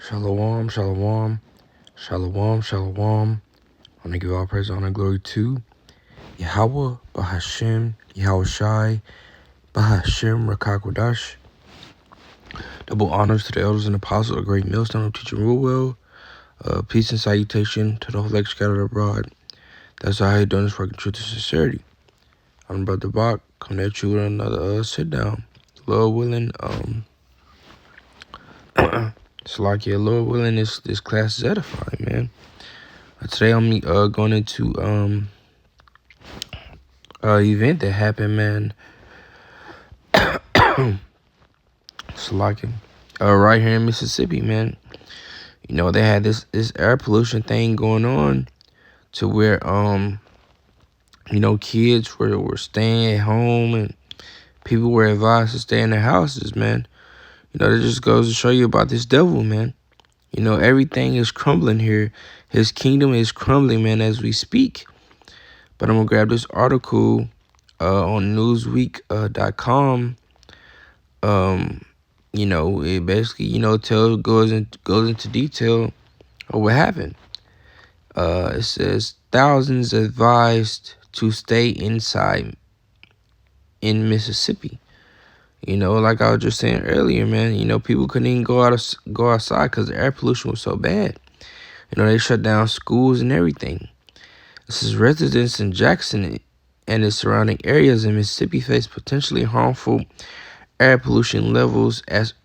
Shalom, shalom, shalom, shalom. I want to give all praise, honor, and glory to Yahweh, Bahashem, Yahweh Shai, Bahashem, Rakakwadash. Double honors to the elders and apostles of Great Millstone of teaching real well. Peace and salutation to the whole elect scattered abroad. That's how I doing this work in truth and sincerity. I'm Brother Bach, coming at you with another sit down. Lord willing, Salakia, Lord willing, this class is edifying, man. Today I'm going into event that happened, man. Salakia, right here in Mississippi, man. You know, they had this air pollution thing going on to where kids were staying at home and people were advised to stay in their houses, man. You know, that just goes to show you about this devil, man. You know, everything is crumbling here. His kingdom is crumbling, man, as we speak. But I'm gonna grab this article on Newsweek.com. It basically, goes into detail of what happened. It says thousands advised to stay inside in Mississippi. You know, like I was just saying earlier, man. You know, people couldn't even go outside because the air pollution was so bad. You know, they shut down schools and everything. This is residents in Jackson and its surrounding areas in Mississippi face potentially harmful air pollution levels as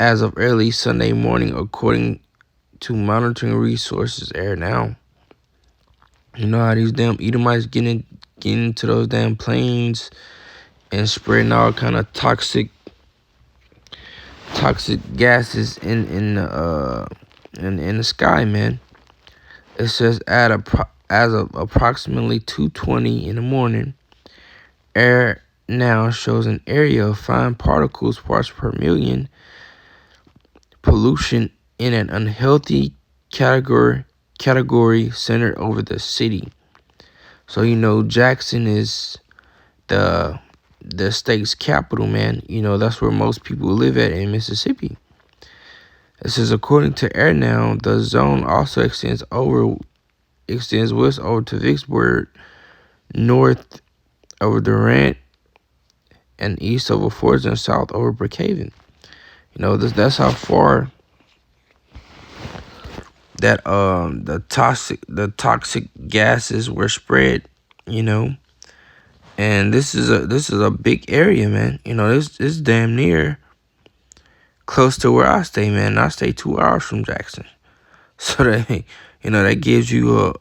of early Sunday morning, according to monitoring resources Air Now. You know how these damn Edomites getting into those damn planes and spreading all kind of toxic gases in the sky, man. It says as of approximately 2:20 in the morning, Air Now shows an area of fine particles parts per million pollution in an unhealthy category centered over the city. So, you know, Jackson is the state's capital, man. You know, that's where most people live at in Mississippi. It says, according to Air Now, the zone also extends west over to Vicksburg, north over Durant, and east over Fords and south over Brookhaven. You know, that's how far that the toxic gases were spread. You know, and this is a big area, man. You know, this damn near close to where I stay, man. I stay 2 hours from Jackson, so that gives you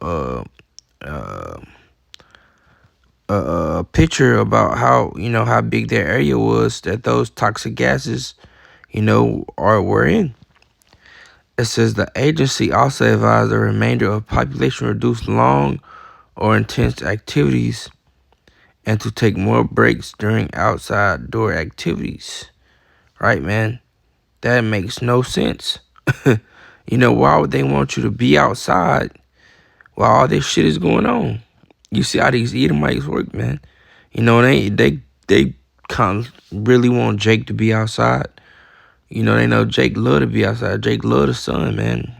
a picture about how big their area was that those toxic gases, were in. It says the agency also advised the remainder of population reduce long or intense activities and to take more breaks during outside door activities. Right, man? That makes no sense. Why would they want you to be outside while all this shit is going on? You see how these Edomites work, man. You know, they kind of really want Jake to be outside. You know, they know Jake love to be outside. Jake love the sun, man.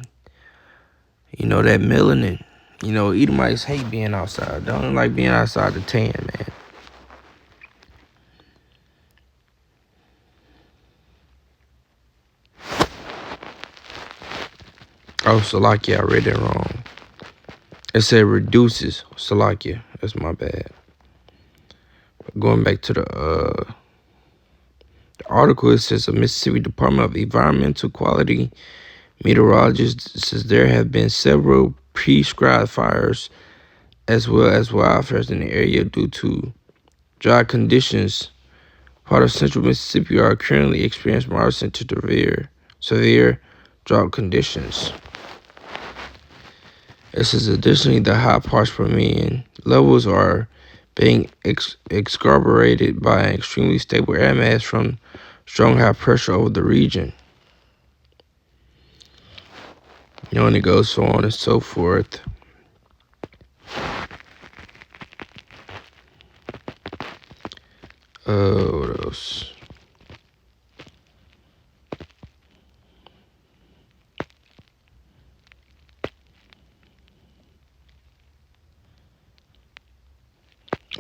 You know, that melanin. You know, Edomites hate being outside. They don't like being outside the tan, man. Oh, Salakia, I read that wrong. It said reduces. Salakia, that's my bad. Going back to the article, it says the Mississippi Department of Environmental Quality meteorologists says there have been several prescribed fires as well as wildfires in the area due to dry conditions. Part of central Mississippi are currently experiencing moderate to severe drought conditions. It says additionally the hot parts per million levels are being exacerbated by an extremely stable air mass from strong high pressure over the region. And it goes so on and so forth. What else?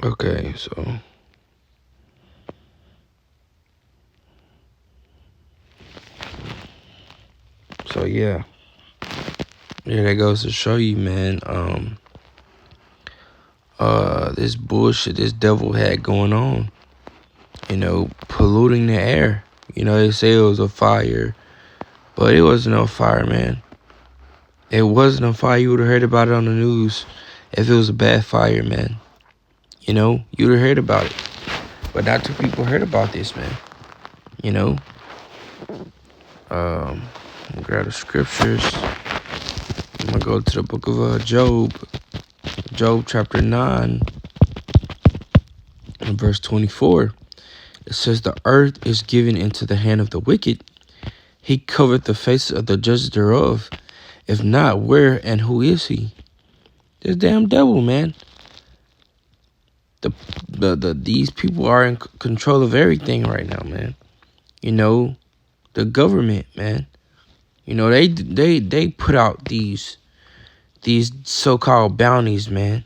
Okay, so yeah. Yeah, that goes to show you, man, this bullshit this devil had going on, polluting the air. They say it was a fire, but it wasn't no fire, man. It wasn't a fire. You would have heard about it on the news if it was a bad fire, man. You'd have heard about it. But not too people heard about this, man. You know? Grab the scriptures. I'm gonna go to the book of Job. Job chapter 9 and verse 24. It says, the earth is given into the hand of the wicked. He covered the faces of the judges thereof. If not, where and who is he? This damn devil, man. These people are in control of everything right now, man. The government, man. They put out these so-called bounties, man.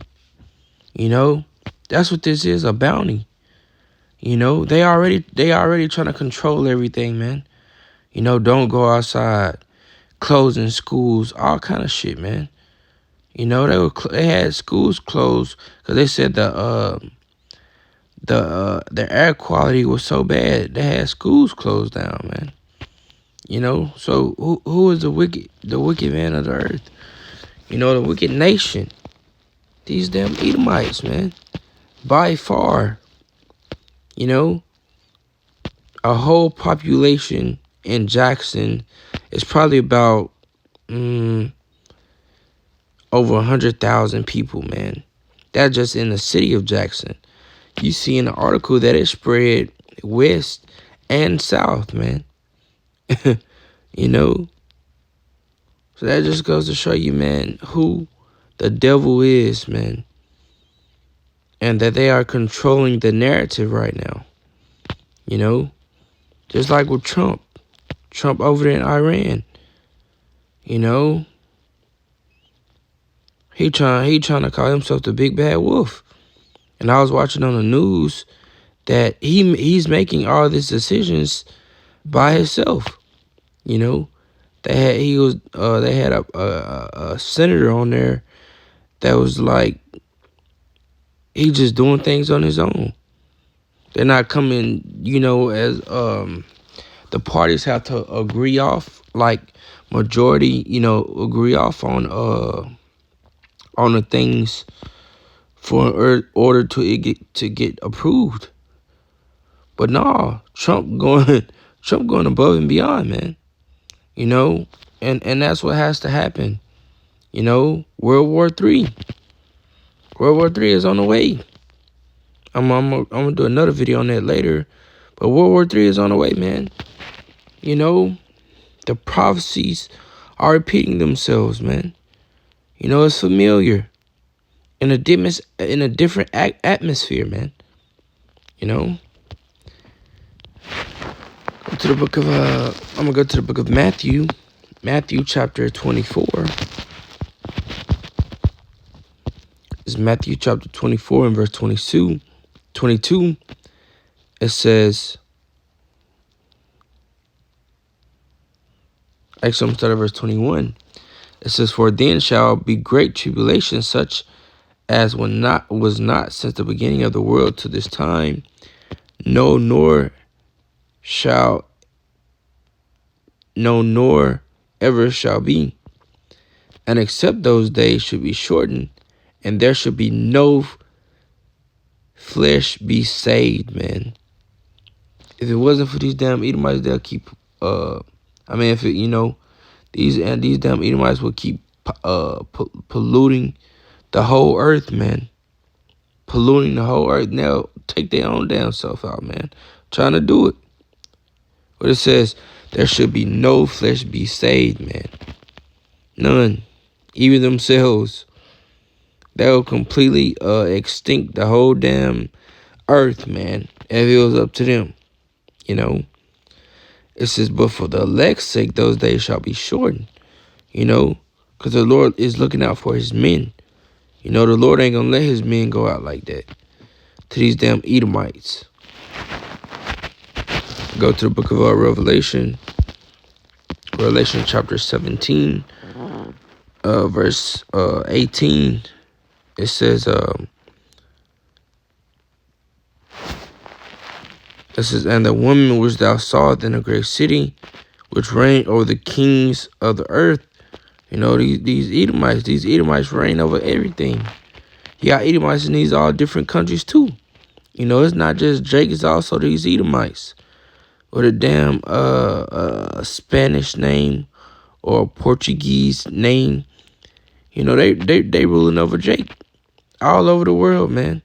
That's what this is, a bounty. They already trying to control everything, man. Don't go outside, closing schools, all kind of shit, man. They had schools closed because they said the air quality was so bad they had schools closed down, man. So who is the wicked man of the earth? The wicked nation. These damn Edomites, man. By far. A whole population in Jackson is probably about over 100,000 people, man. That's just in the city of Jackson. You see in the article that it spread west and south, man. So that just goes to show you, man, who the devil is, man. And that they are controlling the narrative right now. Just like with Trump. Trump over there in Iran. He trying to call himself the big bad wolf. And I was watching on the news that he's making all these decisions by himself. They had a senator on there that was like, he just doing things on his own. They're not coming, as the parties have to agree off, like majority, agree off on the things for order to get approved. But nah, Trump going above and beyond, man. And that's what has to happen. World War III. World War III is on the way. I'm gonna do another video on that later. But World War III is on the way, man. The prophecies are repeating themselves, man. It's familiar. In a different atmosphere, man. Go to the book of I'm gonna go to the book of Matthew. Matthew chapter 24. It's Matthew chapter 24 and verse 22. It says, actually, I'm starting at verse 21. It says, for then shall be great tribulation, such as was not since the beginning of the world to this time, no, nor ever shall be. And except those days should be shortened, and there should be no flesh be saved, man. If it wasn't for these damn Edomites, they'll keep these damn Edomites will keep polluting the whole earth, man. Polluting the whole earth. Now take their own damn self out, man. Trying to do it. But it says there should be no flesh be saved, man. None. Even themselves. They'll completely extinct the whole damn earth, man. If it was up to them. It says, but for the elect's sake, those days shall be shortened. Because the Lord is looking out for his men. The Lord ain't going to let his men go out like that. to these damn Edomites. Go to the book of Revelation chapter 17, verse 18. It says, and the woman which thou sawest in a great city, which reigned over the kings of the earth. You know, these Edomites reign over everything. You got Edomites in these all different countries too. You know, it's not just Jake, it's also these Edomites. With a damn Spanish name or a Portuguese name. You know, they ruling over Jake. All over the world, man.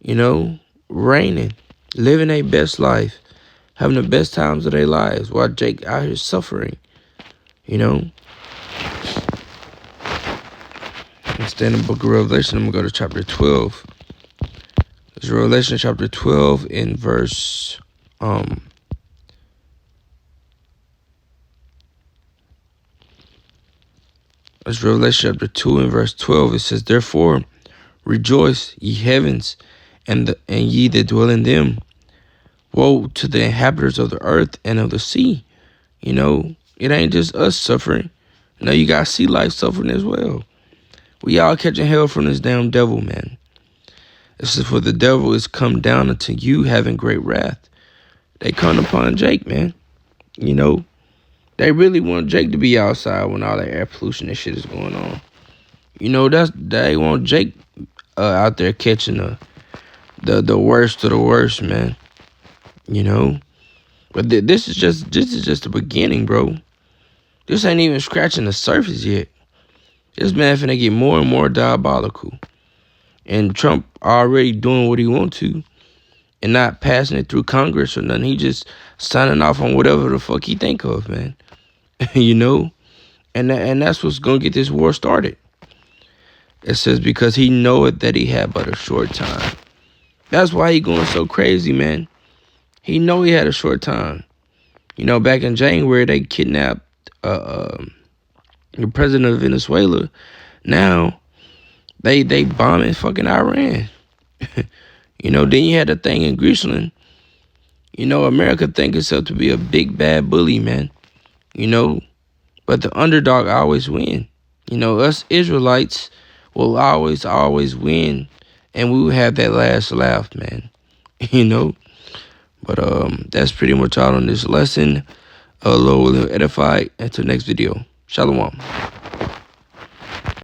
You know, reigning. Living their best life. Having the best times of their lives. While Jake out here suffering. You know. Let's stay in the book of Revelation. I'm going to go to chapter 12. It's Revelation chapter 12 in verse... It's Revelation chapter 2 and verse 12. It says, therefore, rejoice, ye heavens, and ye that dwell in them. Woe to the inhabitants of the earth and of the sea. You know, it ain't just us suffering. You know, you got sea life suffering as well. We all catching hell from this damn devil, man. It says, for the devil is come down unto you having great wrath. They come upon Jake, man. You know, they really want Jake to be outside when all that air pollution and shit is going on. You know, they want Jake out there catching the worst of the worst, man. You know, but this is just the beginning, bro. This ain't even scratching the surface yet. This man finna get more and more diabolical, and Trump already doing what he want to, and not passing it through Congress or nothing. He just signing off on whatever the fuck he think of, man. You know, and that's what's gonna get this war started. It says, because he knoweth that he had but a short time. That's why he going so crazy, man. He know he had a short time. You know, back in January, they kidnapped the president of Venezuela. Now, they bombing fucking Iran. You know, then you had the thing in Greenland. You know, America think itself to be a big bad bully, man. You know, but the underdog always win. You know, us Israelites will always win, and we will have that last laugh, man. You know, but that's pretty much all on this lesson. Lord will edify. Until next video. Shalom.